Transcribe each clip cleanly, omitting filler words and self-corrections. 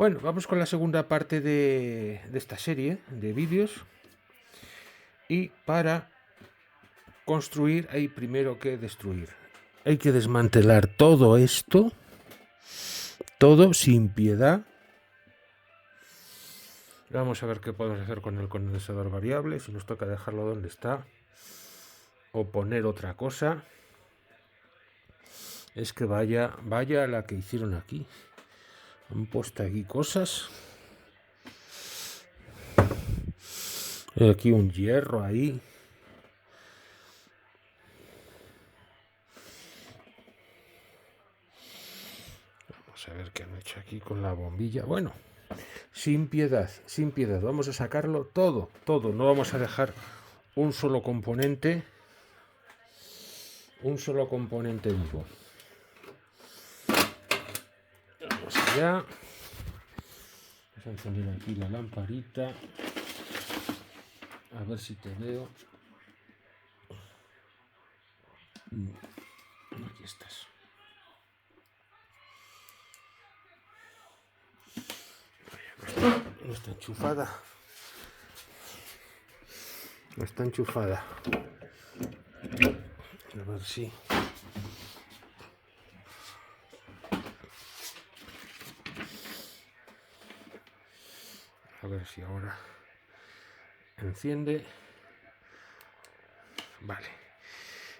Bueno, vamos con la segunda parte de esta serie de vídeos. Y para construir hay primero que destruir. Hay que desmantelar todo esto, todo sin piedad. Vamos a ver qué podemos hacer con el condensador variable, si nos toca dejarlo donde está o poner otra cosa. Es que vaya la que hicieron aquí. Han puesto aquí cosas. Hay aquí un hierro ahí. Vamos a ver qué han hecho aquí con la bombilla. Bueno, sin piedad, sin piedad. Vamos a sacarlo todo. No vamos a dejar un solo componente vivo. Vamos allá. Vamos a encender aquí la lamparita. A ver si te veo. Aquí estás. No está enchufada. No está enchufada. A ver si. A ver si ahora enciende. Vale.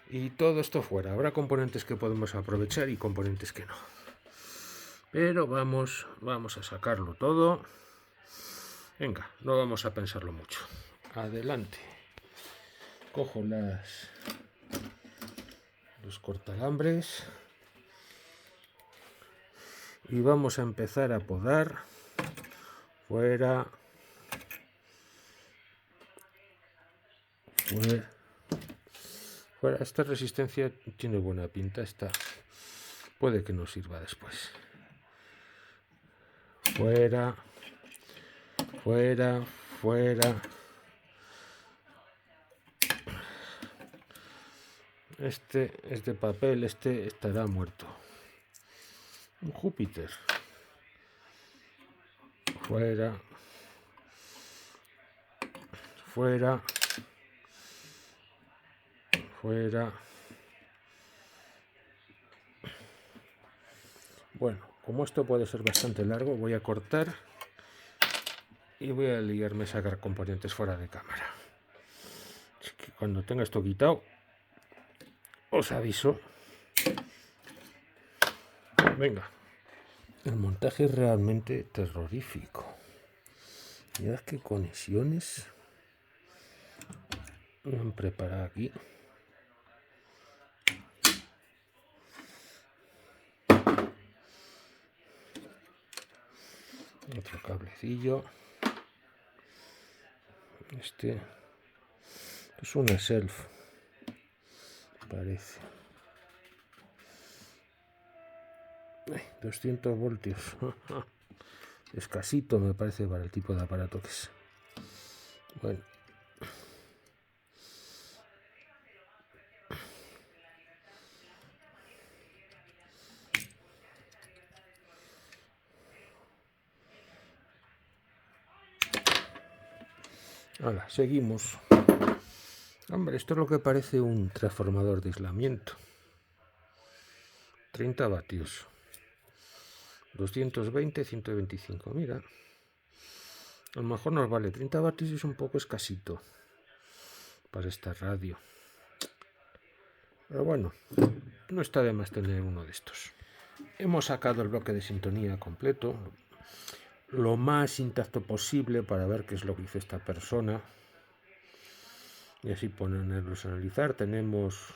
Y todo esto fuera. Habrá componentes que podemos aprovechar y componentes que no. Pero vamos a sacarlo todo. Venga, no vamos a pensarlo mucho. Adelante. Cojo los cortalambres y vamos a empezar a podar fuera. Esta resistencia tiene buena pinta. Esta puede que nos sirva después. Fuera. Este es de papel, este estará muerto. Un Júpiter. Fuera. Bueno, como esto puede ser bastante largo, voy a cortar y voy a liarme a sacar componentes fuera de cámara. Así que cuando tenga esto quitado, os aviso. Venga. El montaje es realmente terrorífico. Mirad qué conexiones me han preparado aquí. Otro cablecillo. Este es una self, parece. 200 voltios. Escasito me parece para el tipo de aparato que es. Bueno. Ahora, seguimos. Hombre, esto es lo que parece un transformador de aislamiento. 30 vatios. 220, 125. Mira. A lo mejor nos vale 30 vatios y es un poco escasito para esta radio. Pero bueno, no está de más tener uno de estos. Hemos sacado el bloque de sintonía completo, lo más intacto posible para ver qué es lo que hizo esta persona. Y así ponernos a analizar. Tenemos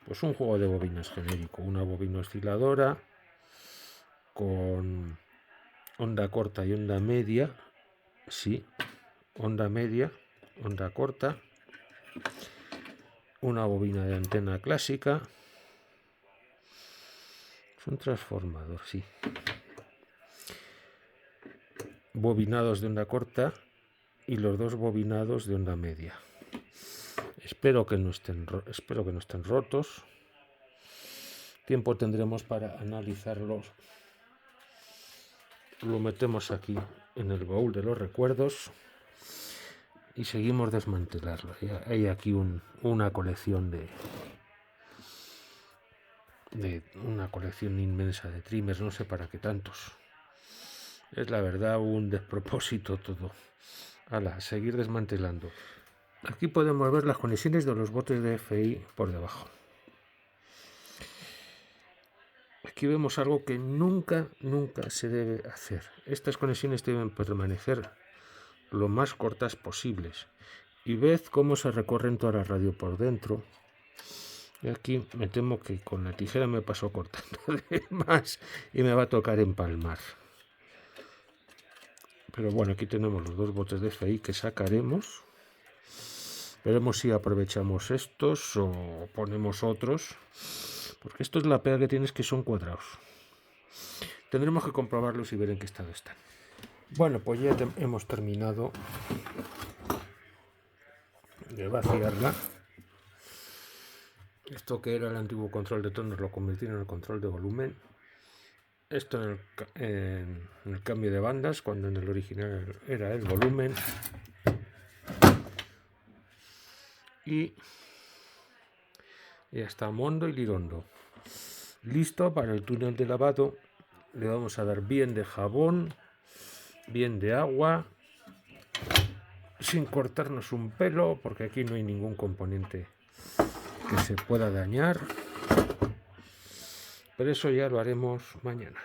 pues un juego de bobinas genérico, una bobina osciladora con onda corta y onda media. Sí, onda media, onda corta. Una bobina de antena clásica. Es un transformador, sí. Bobinados de onda corta y los dos bobinados de onda media. Espero que no estén rotos. Tiempo tendremos para analizarlos lo metemos aquí en el baúl de los recuerdos y seguimos desmantelarlo. Hay aquí una colección de una colección inmensa de trimmers, no sé para qué tantos. Es la verdad un despropósito todo. A seguir desmantelando. Aquí podemos ver las conexiones de los botes de FI por debajo. Aquí vemos algo que nunca se debe hacer. Estas conexiones deben permanecer lo más cortas posibles. Y ved cómo se recorren toda la radio por dentro. Y aquí me temo que con la tijera me paso cortando de más y me va a tocar empalmar. Pero bueno, aquí tenemos los dos botes de FI que sacaremos. Veremos si aprovechamos estos o ponemos otros. Porque esto es la pega que tienes, que son cuadrados. Tendremos que comprobarlos y ver en qué estado están. Bueno, pues ya hemos terminado de vaciarla. Esto que era el antiguo control de tonos lo convirtieron en el control de volumen. Esto en el cambio de bandas, cuando en el original era el volumen. Y ya está Mondo y Lirondo. Listo para el túnel de lavado. Le vamos a dar bien de jabón, bien de agua, sin cortarnos un pelo, porque aquí no hay ningún componente que se pueda dañar. Pero eso ya lo haremos mañana.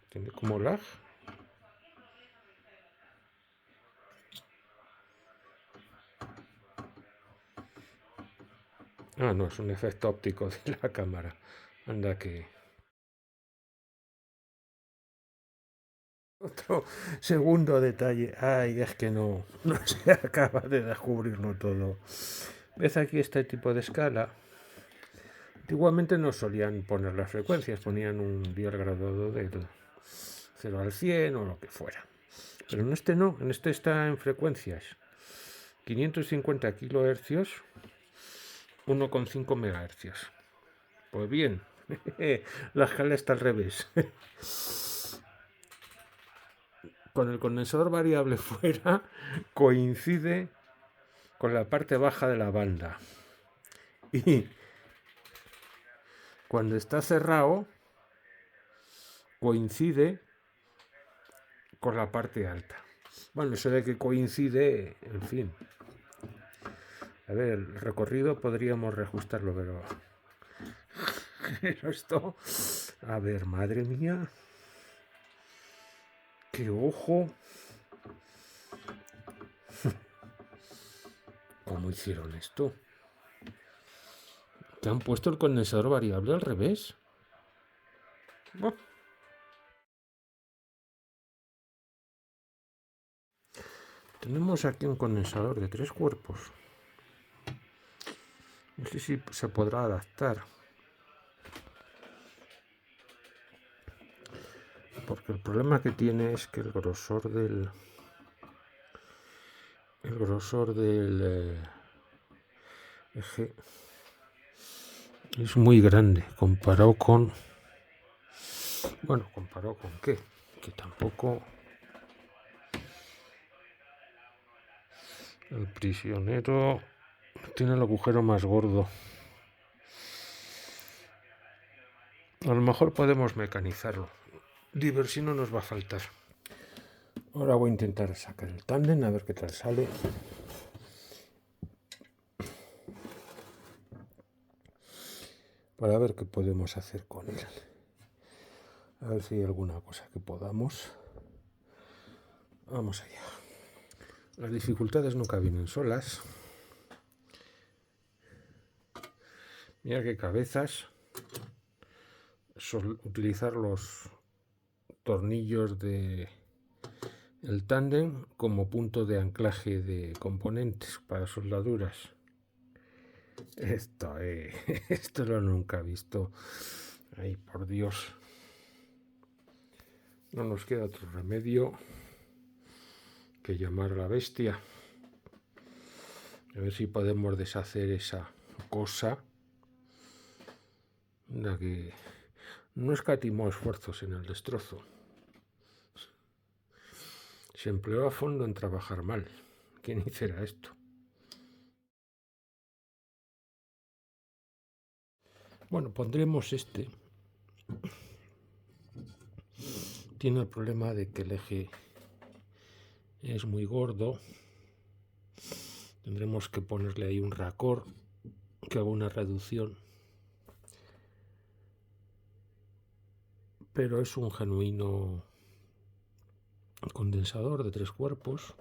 Tiene como lag. Ah, no, es un efecto óptico de la cámara. Anda que... Otro segundo detalle. Ay, es que no se acaba de descubrirlo todo. ¿Ves aquí este tipo de escala? Antiguamente no solían poner las frecuencias, ponían un dial graduado del 0 al 100 o lo que fuera. Pero en este no, en este está en frecuencias 550 kHz, 1,5 MHz. Pues bien, la escala está al revés. Con el condensador variable fuera coincide con la parte baja de la banda. Y cuando está cerrado coincide con la parte alta. Bueno, eso de que coincide, en fin. A ver, el recorrido podríamos reajustarlo, pero esto... A ver, madre mía. ¡Qué ojo! ¿Cómo hicieron esto? ¿Te han puesto el condensador variable al revés? Oh. Tenemos aquí un condensador de 3 cuerpos. No sé si se podrá adaptar. Porque el problema que tiene es que el grosor del eje es muy grande comparado con... Bueno, ¿comparado con qué? Que tampoco... El prisionero tiene el agujero más gordo. A lo mejor podemos mecanizarlo. Diversión no nos va a faltar. Ahora voy a intentar sacar el tándem a ver qué tal sale. Para ver qué podemos hacer con él. A ver si hay alguna cosa que podamos. Vamos allá. Las dificultades nunca vienen solas. Mira qué cabezas. Utilizar los tornillos de el tándem como punto de anclaje de componentes para soldaduras. Esto lo nunca he visto. Ay, por Dios. No nos queda otro remedio que llamar a la bestia. A ver si podemos deshacer esa cosa. Que no escatimó esfuerzos en el destrozo. Se empleó a fondo en trabajar mal. ¿Quién hiciera esto? Bueno, pondremos este. Tiene el problema de que el eje es muy gordo. Tendremos que ponerle ahí un racor que haga una reducción. Pero es un genuino condensador de 3 cuerpos.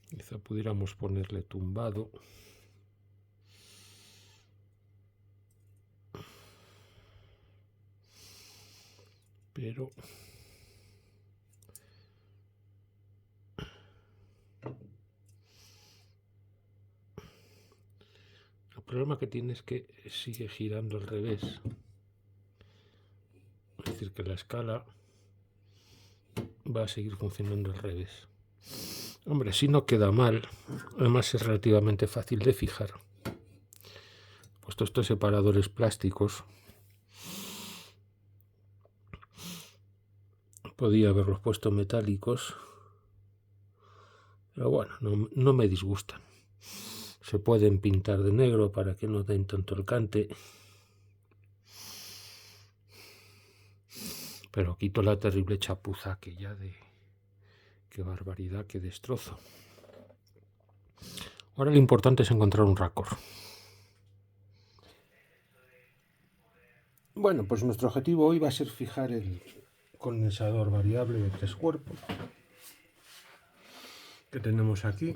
Quizá pudiéramos ponerle tumbado. Pero el problema que tiene es que sigue girando al revés. Es decir, que la escala va a seguir funcionando al revés. Hombre, si no queda mal. Además es relativamente fácil de fijar. Puesto estos separadores plásticos, podía haberlos puesto metálicos. Pero bueno, no me disgustan. Se pueden pintar de negro para que no den tanto el cante. Pero quito la terrible chapuza aquella de... ¡Qué barbaridad, qué destrozo! Ahora lo importante es encontrar un racor. Bueno, pues nuestro objetivo hoy va a ser fijar el condensador variable de 3 cuerpos que tenemos aquí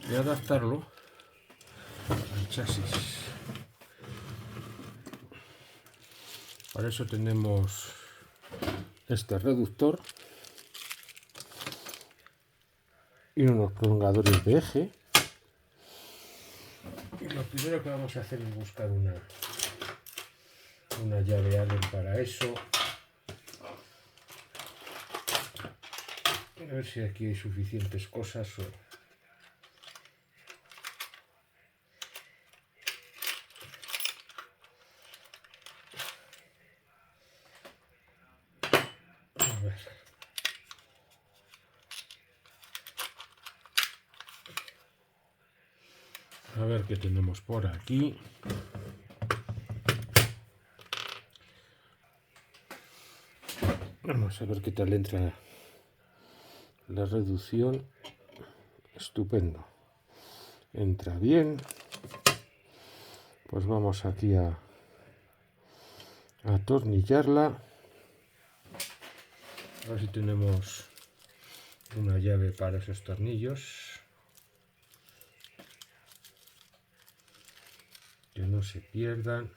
y adaptarlo al chasis. Para eso tenemos este reductor y unos prolongadores de eje. Y lo primero que vamos a hacer es buscar una llave Allen para eso. A ver si aquí hay suficientes cosas o... A ver qué tenemos por aquí. Vamos a ver qué tal entra la reducción. Estupendo. Entra bien. Pues vamos aquí a atornillarla. A ver si tenemos una llave para esos tornillos. Que no se pierdan.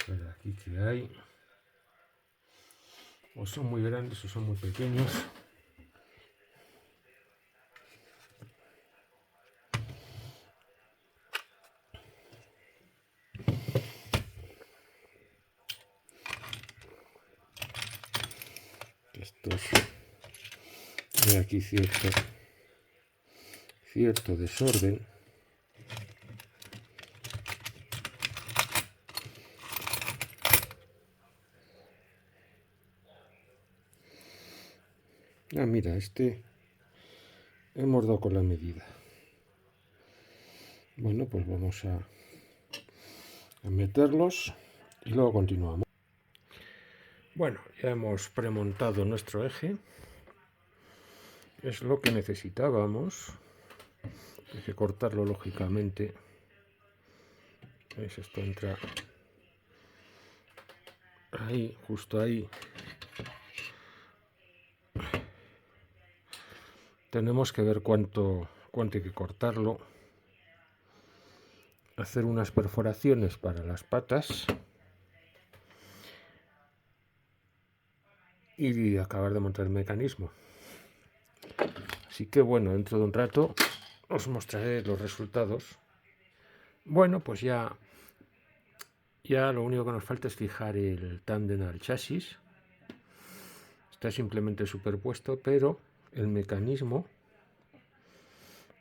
Pero aquí que hay. O son muy grandes o son muy pequeños. Estos hay aquí cierto desorden. Ah, mira, hemos dado con la medida. Bueno, pues vamos a meterlos y luego continuamos. Bueno, ya hemos premontado nuestro eje. Es lo que necesitábamos. Hay que cortarlo lógicamente. ¿Veis? Esto entra ahí, justo ahí. Tenemos que ver cuánto hay que cortarlo. Hacer unas perforaciones para las patas. Y acabar de montar el mecanismo. Así que bueno, dentro de un rato os mostraré los resultados. Bueno, pues ya lo único que nos falta es fijar el tándem al chasis. Está simplemente superpuesto, pero el mecanismo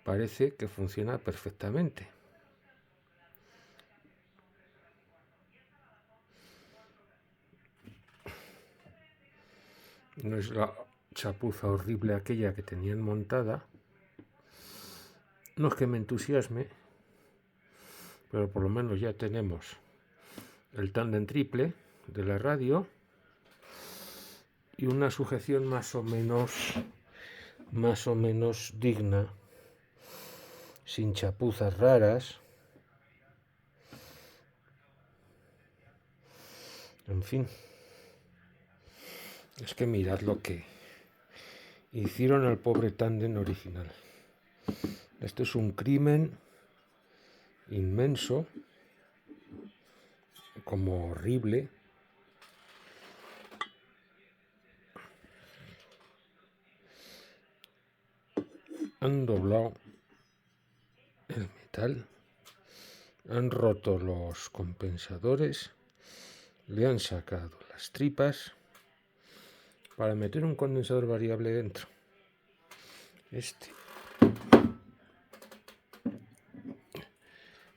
parece que funciona perfectamente. No es la chapuza horrible aquella que tenían montada. No es que me entusiasme, pero por lo menos ya tenemos el tándem triple de la radio y una sujeción más o menos digna, sin chapuzas raras. En fin, es que mirad lo que hicieron al pobre tándem original. Esto es un crimen inmenso, como horrible. Han doblado el metal, han roto los compensadores, le han sacado las tripas para meter un condensador variable dentro.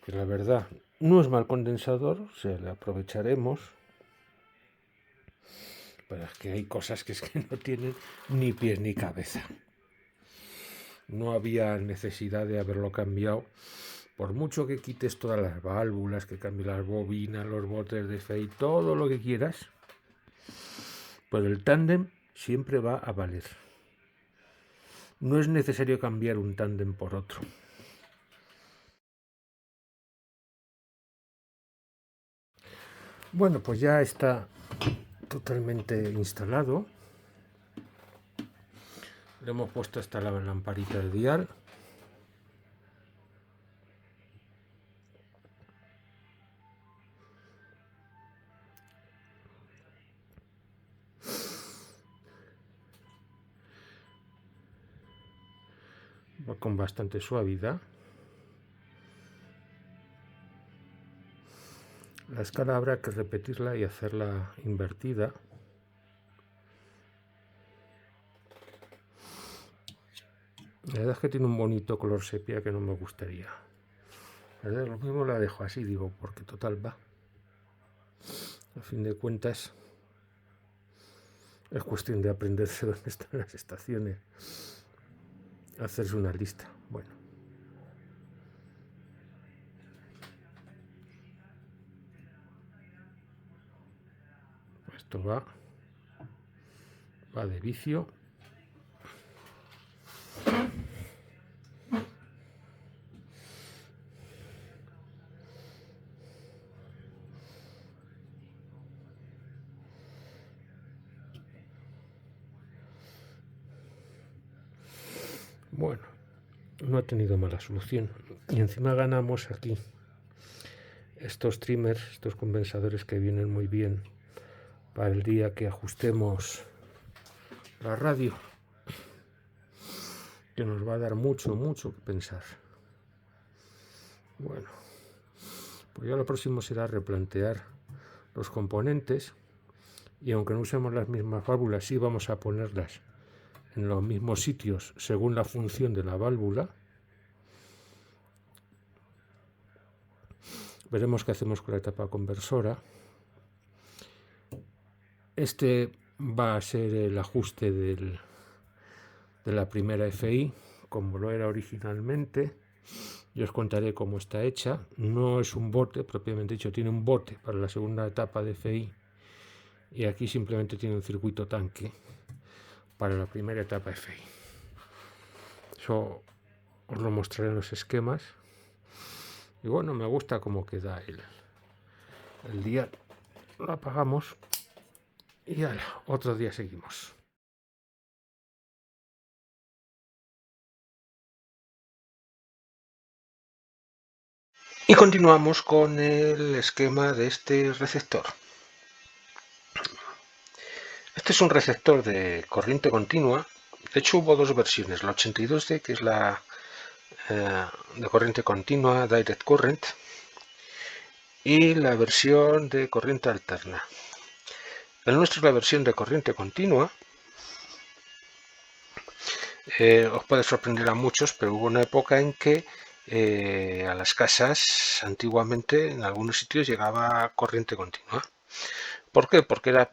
Que la verdad no es mal condensador, o sea, le aprovecharemos. Pero es que hay cosas que no tienen ni pies ni cabeza. No había necesidad de haberlo cambiado. Por mucho que quites todas las válvulas, que cambies las bobinas, los botes de FEI, todo lo que quieras, pero el tándem siempre va a valer. No es necesario cambiar un tándem por otro. Bueno, pues ya está totalmente instalado. Le hemos puesto hasta la lamparita de dial. Va con bastante suavidad. La escala habrá que repetirla y hacerla invertida. La verdad es que tiene un bonito color sepia que no me gustaría. La verdad, lo mismo la dejo así, digo, porque total va. A fin de cuentas, es cuestión de aprenderse dónde están las estaciones, hacerse una lista. Bueno. Esto va de vicio. Bueno, no ha tenido mala solución. Y encima ganamos aquí estos trimmers, estos compensadores que vienen muy bien para el día que ajustemos la radio, que nos va a dar mucho que pensar. Bueno, pues ya lo próximo será replantear los componentes, y aunque no usemos las mismas válvulas, sí vamos a ponerlas en los mismos sitios según la función de la válvula. Veremos qué hacemos con la etapa conversora. Este va a ser el ajuste de la primera FI, como lo era originalmente. Yo os contaré cómo está hecha. No es un bote, propiamente dicho, tiene un bote para la segunda etapa de FI, y aquí simplemente tiene un circuito tanque para la primera etapa de FI. Eso os lo mostraré en los esquemas. Y bueno, me gusta cómo queda el día. Lo apagamos y otro día seguimos. Y continuamos con el esquema de este receptor. Este es un receptor de corriente continua. De hecho, hubo dos versiones, la 82D, que es la de corriente continua, direct current, y la versión de corriente alterna. El nuestro es la versión de corriente continua. Os puede sorprender a muchos, pero hubo una época en que a las casas antiguamente en algunos sitios llegaba corriente continua. ¿Por qué? Porque era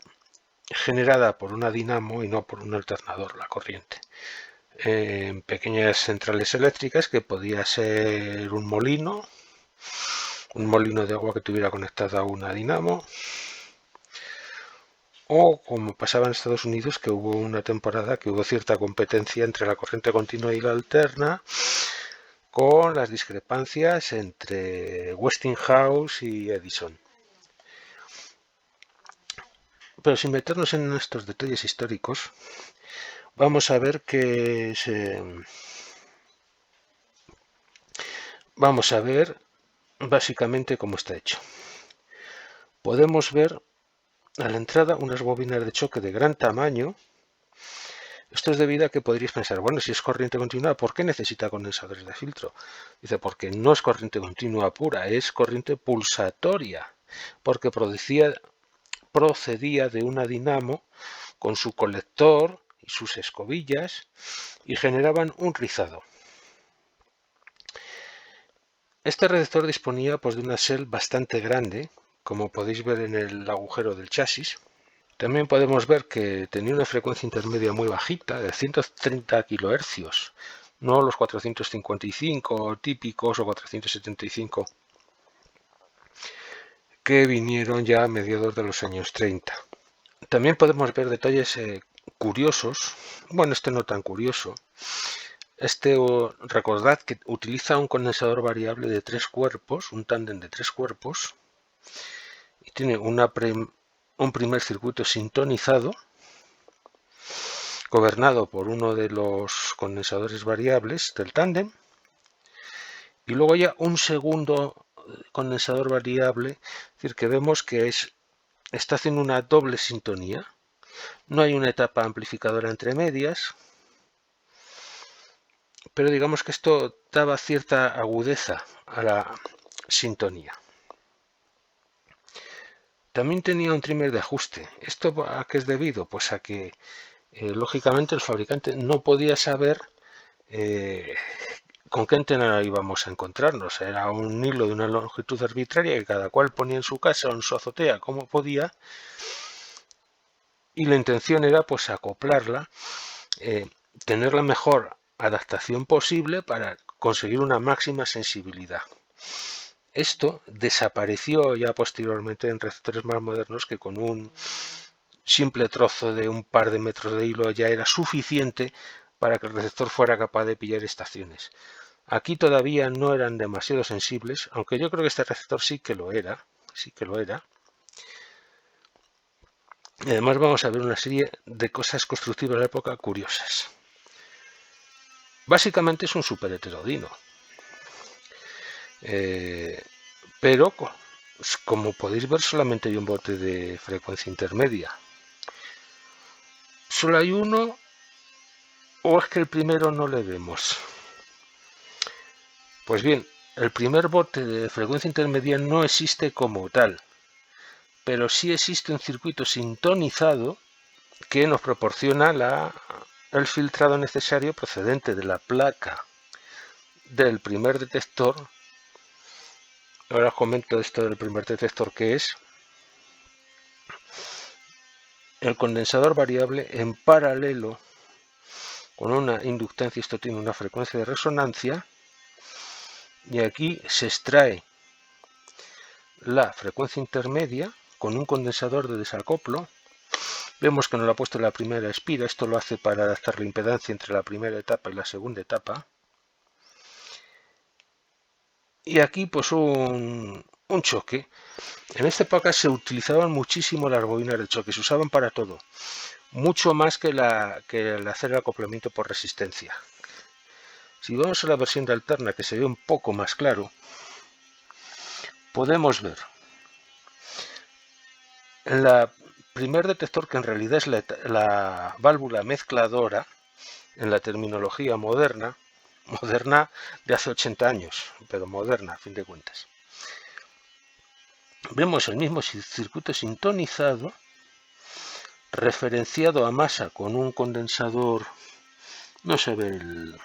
generada por una dinamo y no por un alternador la corriente. En pequeñas centrales eléctricas, que podía ser un molino de agua que tuviera conectada a una dinamo, o como pasaba en Estados Unidos, que hubo una temporada que hubo cierta competencia entre la corriente continua y la alterna, con las discrepancias entre Westinghouse y Edison. Pero sin meternos en estos detalles históricos, vamos a ver que vamos a ver básicamente cómo está hecho. Podemos ver a la entrada unas bobinas de choque de gran tamaño. Esto es debido a que podríais pensar, bueno, si es corriente continua, ¿por qué necesita condensadores de filtro? Dice, porque no es corriente continua pura, es corriente pulsatoria, porque procedía de una dinamo con su colector y sus escobillas y generaban un rizado. Este receptor disponía pues, de una shell bastante grande, como podéis ver en el agujero del chasis. También podemos ver que tenía una frecuencia intermedia muy bajita, de 130 kHz, no los 455 típicos o 475 que vinieron ya a mediados de los años 30. También podemos ver detalles curiosos, bueno, este no tan curioso. Recordad que utiliza un condensador variable de 3 cuerpos, un tándem de 3 cuerpos, y tiene un primer circuito sintonizado, gobernado por uno de los condensadores variables del tándem, y luego ya un segundo condensador variable, es decir, que vemos que está haciendo una doble sintonía. No hay una etapa amplificadora entre medias, pero digamos que esto daba cierta agudeza a la sintonía. También tenía un trimmer de ajuste. ¿Esto a qué es debido? Pues a que lógicamente el fabricante no podía saber con qué antena íbamos a encontrarnos. Era un hilo de una longitud arbitraria que cada cual ponía en su casa o en su azotea como podía, y la intención era pues acoplarla, tener la mejor adaptación posible para conseguir una máxima sensibilidad. Esto desapareció ya posteriormente en receptores más modernos, que con un simple trozo de un par de metros de hilo ya era suficiente para que el receptor fuera capaz de pillar estaciones. Aquí todavía no eran demasiado sensibles, aunque yo creo que este receptor sí que lo era. Y además vamos a ver una serie de cosas constructivas de la época curiosas. Básicamente es un superheterodino. Pero, como podéis ver, solamente hay un bote de frecuencia intermedia. ¿Solo hay uno o es que el primero no le vemos? Pues bien, el primer bote de frecuencia intermedia no existe como tal, pero sí existe un circuito sintonizado que nos proporciona el filtrado necesario procedente de la placa del primer detector. Ahora os comento esto del primer detector, que es el condensador variable en paralelo con una inductancia. Esto tiene una frecuencia de resonancia, y aquí se extrae la frecuencia intermedia con un condensador de desacoplo. Vemos que no lo ha puesto la primera espira. Esto lo hace para adaptar la impedancia entre la primera etapa y la segunda etapa. Y aquí pues un choque. En esta época se utilizaban muchísimo las bobinas de choque, se usaban para todo, mucho más que el hacer el acoplamiento por resistencia. Si vamos a la versión de alterna, que se ve un poco más claro, podemos ver en la primer detector, que en realidad es la válvula mezcladora en la terminología moderna, moderna de hace 80 años, pero moderna a fin de cuentas. Vemos el mismo circuito sintonizado, referenciado a masa con un condensador, no se ve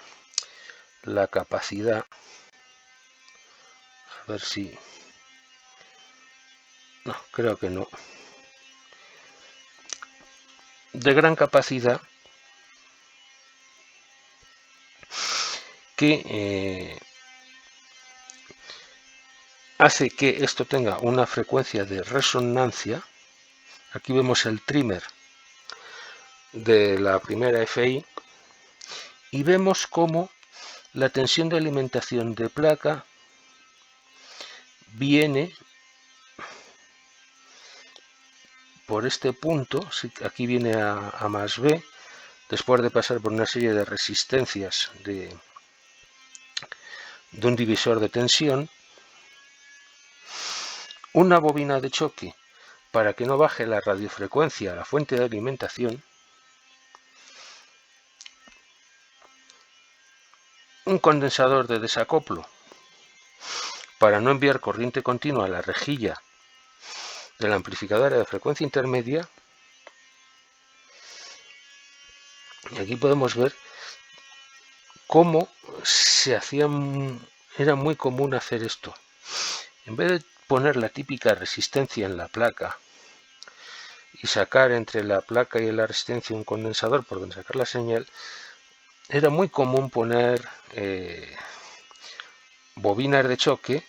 la capacidad, a ver si, no, creo que no, de gran capacidad, que hace que esto tenga una frecuencia de resonancia. Aquí vemos el trimmer de la primera FI y vemos cómo la tensión de alimentación de placa viene por este punto, aquí viene a más B, después de pasar por una serie de resistencias de un divisor de tensión, una bobina de choque para que no baje la radiofrecuencia a la fuente de alimentación, un condensador de desacoplo para no enviar corriente continua a la rejilla de la amplificadora de frecuencia intermedia, y aquí podemos ver cómo era muy común hacer esto. En vez de poner la típica resistencia en la placa y sacar entre la placa y la resistencia un condensador por donde sacar la señal, era muy común poner bobinas de choque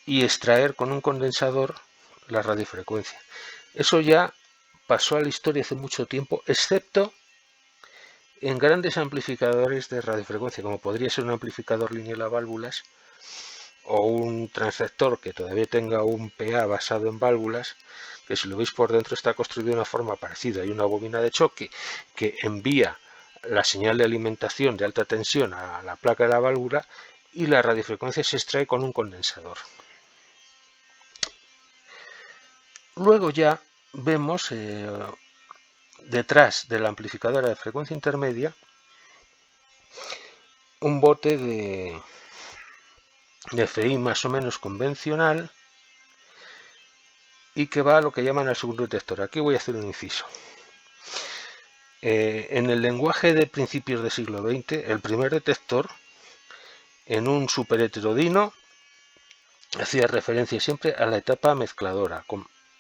y extraer con un condensador la radiofrecuencia. Eso ya pasó a la historia hace mucho tiempo, excepto en grandes amplificadores de radiofrecuencia, como podría ser un amplificador lineal a válvulas o un transceptor que todavía tenga un PA basado en válvulas, que si lo veis por dentro está construido de una forma parecida. Hay una bobina de choque que envía la señal de alimentación de alta tensión a la placa de la válvula y la radiofrecuencia se extrae con un condensador. Luego ya vemos detrás de la amplificadora de frecuencia intermedia un bote de FI más o menos convencional y que va a lo que llaman el segundo detector. Aquí voy a hacer un inciso. En el lenguaje de principios del siglo XX, el primer detector en un superheterodino hacía referencia siempre a la etapa mezcladora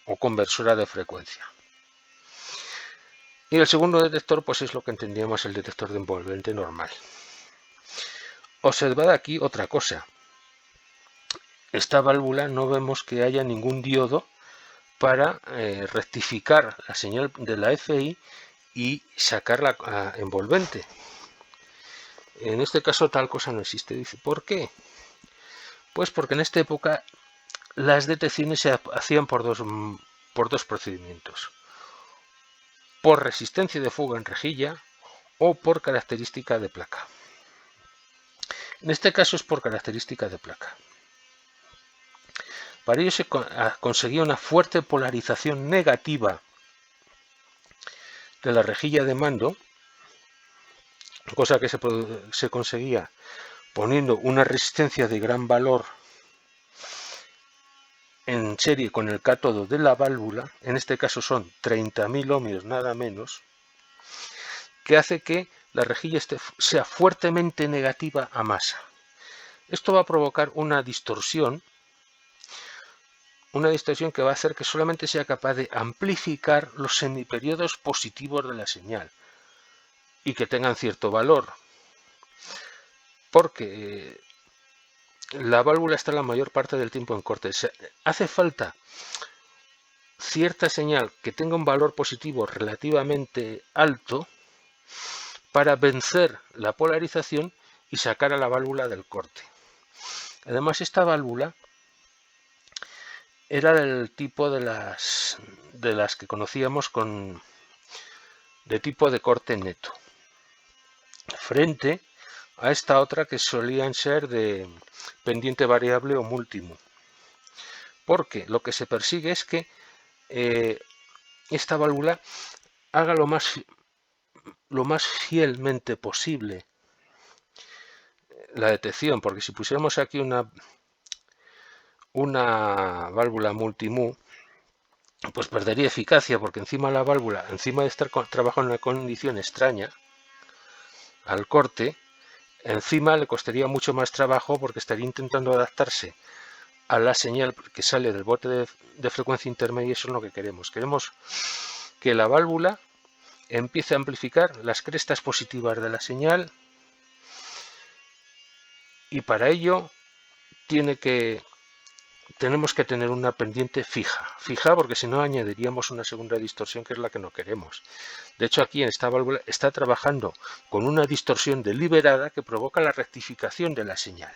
o conversora de frecuencia. Y el segundo detector pues es lo que entendíamos el detector de envolvente normal. Observad aquí otra cosa. Esta válvula no vemos que haya ningún diodo para rectificar la señal de la FI y sacarla envolvente. En este caso tal cosa no existe. Dice, ¿por qué? Pues porque en esta época las detecciones se hacían por dos procedimientos. Por resistencia de fuga en rejilla o por característica de placa. En este caso es por característica de placa. Para ello se conseguía una fuerte polarización negativa de la rejilla de mando, cosa que se conseguía poniendo una resistencia de gran valor en serie con el cátodo de la válvula, en este caso son 30.000 ohmios nada menos, que hace que la rejilla sea fuertemente negativa a masa. Esto va a provocar una distorsión que va a hacer que solamente sea capaz de amplificar los semiperiodos positivos de la señal y que tengan cierto valor, porque la válvula está la mayor parte del tiempo en corte. Hace falta cierta señal que tenga un valor positivo relativamente alto para vencer la polarización y sacar a la válvula del corte. Además, esta válvula era del tipo de las que conocíamos de tipo de corte neto, frente a esta otra que solían ser de pendiente variable o múltimo, porque lo que se persigue es que esta válvula haga lo más fielmente posible la detección, porque si pusiéramos aquí una válvula multimú, pues perdería eficacia, porque encima la válvula, encima de estar trabajando en una condición extraña al corte, encima le costaría mucho más trabajo porque estaría intentando adaptarse a la señal que sale del bote de frecuencia intermedia. Eso es lo que queremos. Queremos que la válvula empiece a amplificar las crestas positivas de la señal, y para ello tenemos que tener una pendiente fija, porque si no añadiríamos una segunda distorsión, que es la que no queremos. De hecho, aquí en esta válvula está trabajando con una distorsión deliberada que provoca la rectificación de la señal.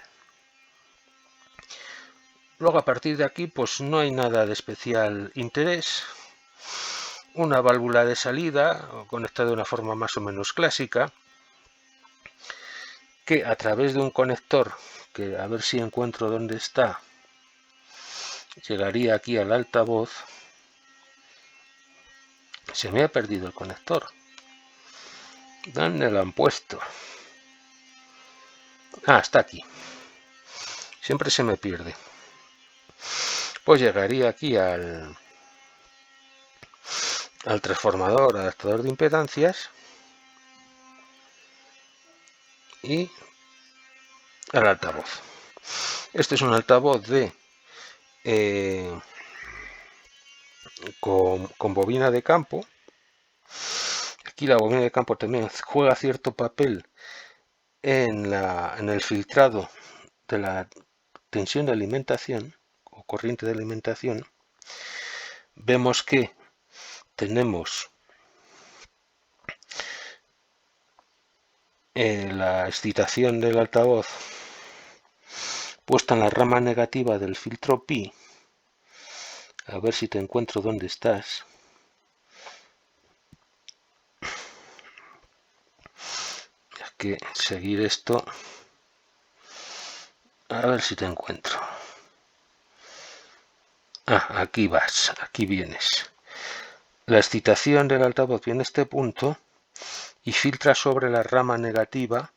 Luego, a partir de aquí, pues no hay nada de especial interés. Una válvula de salida conectada de una forma más o menos clásica, que a través de un conector, que a ver si encuentro dónde está, llegaría aquí al altavoz. Se me ha perdido el conector. ¿Dónde lo han puesto? Ah, está aquí. Siempre se me pierde. Pues llegaría aquí al transformador, adaptador de impedancias, y al altavoz. Este es un altavoz con bobina de campo. Aquí la bobina de campo también juega cierto papel en el filtrado de la tensión de alimentación o corriente de alimentación. Vemos que tenemos la excitación del altavoz puesta en la rama negativa del filtro pi. A ver si te encuentro dónde estás. Hay que seguir esto. A ver si te encuentro. Ah, aquí vas, aquí vienes. La excitación del altavoz viene a este punto y filtra sobre la rama negativa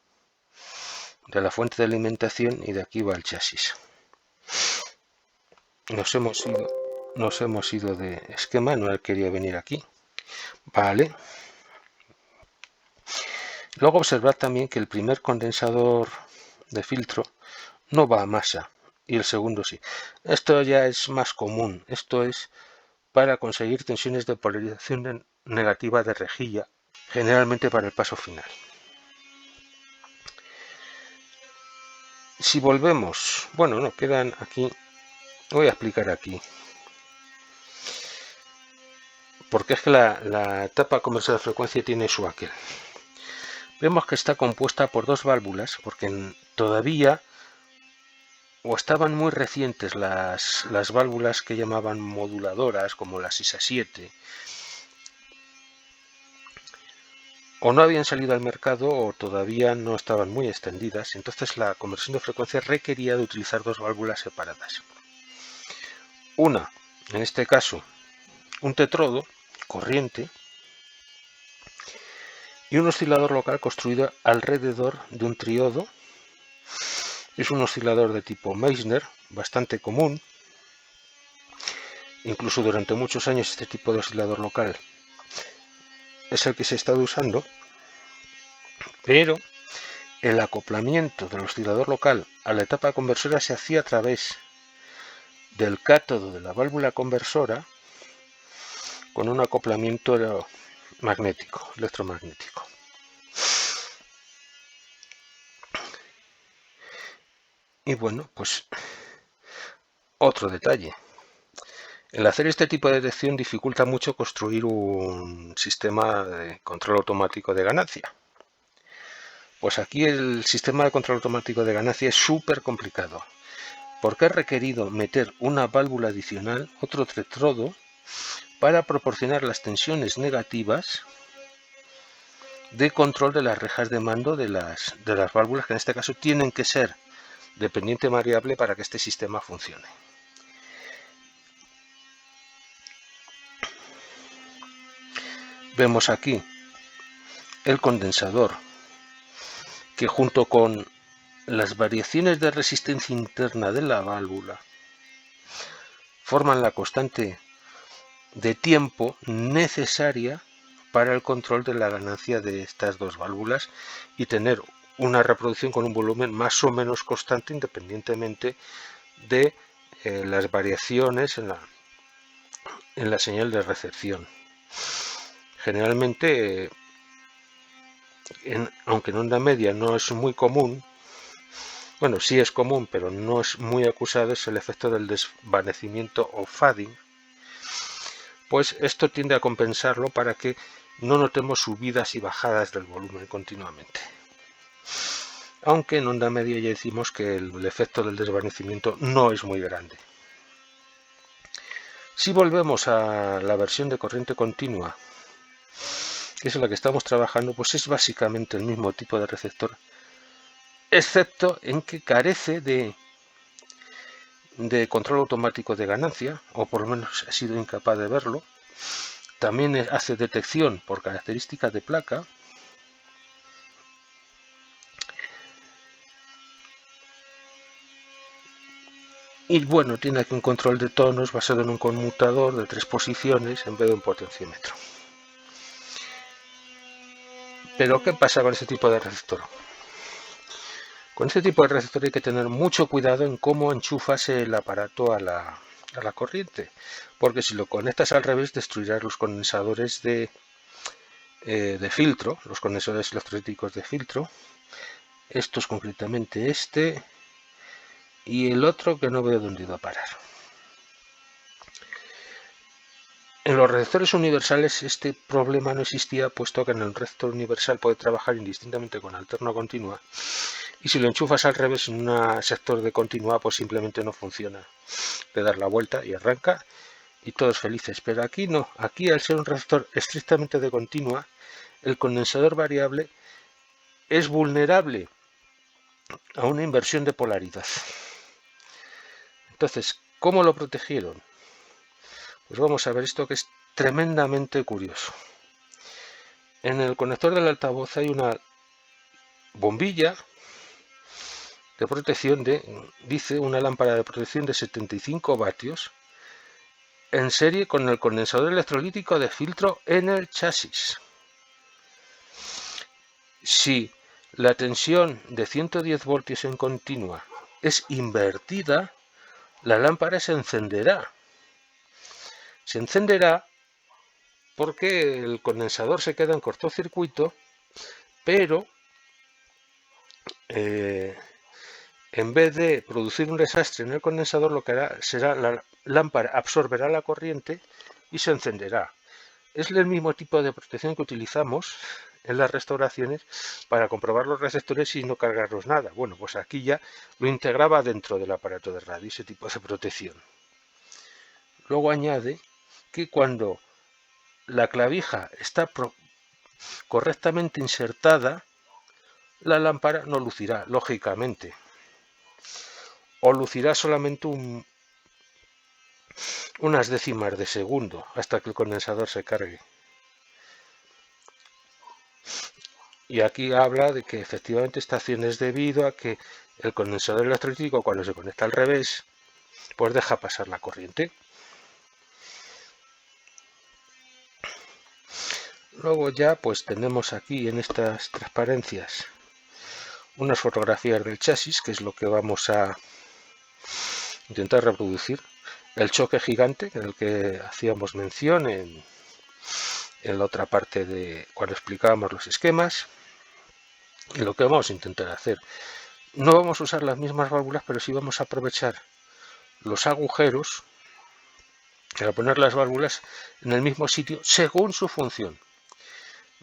de la fuente de alimentación, y de aquí va el chasis. Nos hemos ido de esquema, no quería venir aquí. Vale. Luego observad también que el primer condensador de filtro no va a masa y el segundo sí. Esto ya es más común. Esto es para conseguir tensiones de polarización negativa de rejilla, generalmente para el paso final. Si volvemos, bueno, no quedan aquí. Voy a explicar aquí, porque es que la etapa conversora de frecuencia tiene su aquel. Vemos que está compuesta por dos válvulas, porque todavía o estaban muy recientes las válvulas que llamaban moduladoras, como las ISA 7, o no habían salido al mercado o todavía no estaban muy extendidas. Entonces la conversión de frecuencia requería de utilizar dos válvulas separadas. Una, en este caso, un tetrodo corriente y un oscilador local construido alrededor de un triodo. Es un oscilador de tipo Meissner, bastante común. Incluso durante muchos años este tipo de oscilador local es el que se ha estado usando, pero el acoplamiento del oscilador local a la etapa conversora se hacía a través del cátodo de la válvula conversora con un acoplamiento electromagnético. Y bueno, pues otro detalle. El hacer este tipo de detección dificulta mucho construir un sistema de control automático de ganancia. Pues aquí el sistema de control automático de ganancia es súper complicado, porque he requerido meter una válvula adicional, otro tetrodo, para proporcionar las tensiones negativas de control de las rejas de mando de las válvulas, que en este caso tienen que ser de pendiente variable para que este sistema funcione. Vemos aquí el condensador, que junto con las variaciones de resistencia interna de la válvula forman la constante de tiempo necesaria para el control de la ganancia de estas dos válvulas y tener una reproducción con un volumen más o menos constante independientemente de las variaciones en la señal de recepción. Generalmente, aunque en onda media no es muy común, bueno, sí es común, pero no es muy acusado, es el efecto del desvanecimiento o fading, pues esto tiende a compensarlo para que no notemos subidas y bajadas del volumen continuamente. Aunque en onda media ya decimos que el efecto del desvanecimiento no es muy grande. Si volvemos a la versión de corriente continua, que es en la que estamos trabajando, pues es básicamente el mismo tipo de receptor, excepto en que carece de control automático de ganancia, o por lo menos he sido incapaz de verlo. También hace detección por características de placa. Y bueno, tiene aquí un control de tonos basado en un conmutador de 3 posiciones en vez de un potenciómetro. Pero ¿qué pasa con este tipo de receptor? Con este tipo de receptor hay que tener mucho cuidado en cómo enchufas el aparato a la corriente, porque si lo conectas al revés destruirás los condensadores de filtro, los condensadores electrolíticos de filtro. Estos concretamente este y el otro que no veo dónde iba a parar. En los receptores universales este problema no existía, puesto que en el receptor universal puede trabajar indistintamente con alterno continua, y si lo enchufas al revés en un sector de continua, pues simplemente no funciona. Le das la vuelta y arranca y todos felices. Pero aquí no, aquí al ser un receptor estrictamente de continua, el condensador variable es vulnerable a una inversión de polaridad. Entonces, ¿cómo lo protegieron? Pues vamos a ver esto que es tremendamente curioso. En el conector del altavoz hay una bombilla de protección dice una lámpara de protección de 75 vatios en serie con el condensador electrolítico de filtro en el chasis. Si la tensión de 110 voltios en continua es invertida, la lámpara se encenderá. Se encenderá porque el condensador se queda en cortocircuito, pero en vez de producir un desastre en el condensador, lo que hará será la lámpara absorberá la corriente y se encenderá. Es el mismo tipo de protección que utilizamos en las restauraciones para comprobar los receptores y no cargarlos nada. Bueno, pues aquí ya lo integraba dentro del aparato de radio, ese tipo de protección. Luego añade que cuando la clavija está correctamente insertada, la lámpara no lucirá, lógicamente, o lucirá solamente unas décimas de segundo hasta que el condensador se cargue. Y aquí habla de que efectivamente esta acción es debido a que el condensador electrolítico, cuando se conecta al revés, pues deja pasar la corriente. Luego ya pues tenemos aquí en estas transparencias unas fotografías del chasis, que es lo que vamos a intentar reproducir. El choque gigante del que hacíamos mención en la otra parte de cuando explicábamos los esquemas. Y lo que vamos a intentar hacer, no vamos a usar las mismas válvulas, pero sí vamos a aprovechar los agujeros para poner las válvulas en el mismo sitio según su función.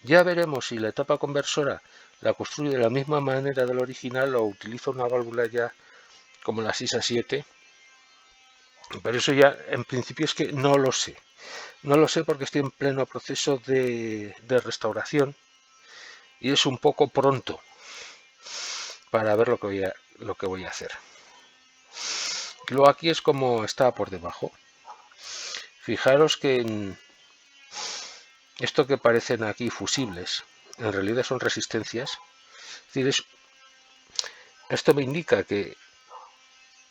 Ya veremos si la etapa conversora la construye de la misma manera del original o utiliza una válvula ya como la 6 a 7, pero eso ya en principio es que no lo sé. No lo sé porque estoy en pleno proceso de restauración y es un poco pronto para ver lo que voy a hacer. Luego aquí es como está por debajo. Fijaros que en esto que parecen aquí fusibles, en realidad son resistencias. Es decir, Esto me indica que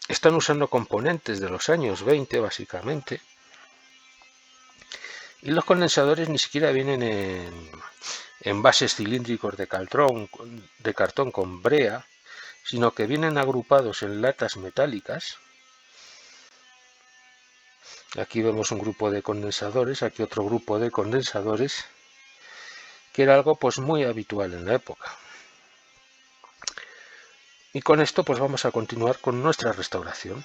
están usando componentes de los años 20 básicamente, y los condensadores ni siquiera vienen en envases cilíndricos de cartón con brea, sino que vienen agrupados en latas metálicas. Aquí vemos un grupo de condensadores, aquí otro grupo de condensadores, que era algo pues muy habitual en la época. Y con esto pues vamos a continuar con nuestra restauración.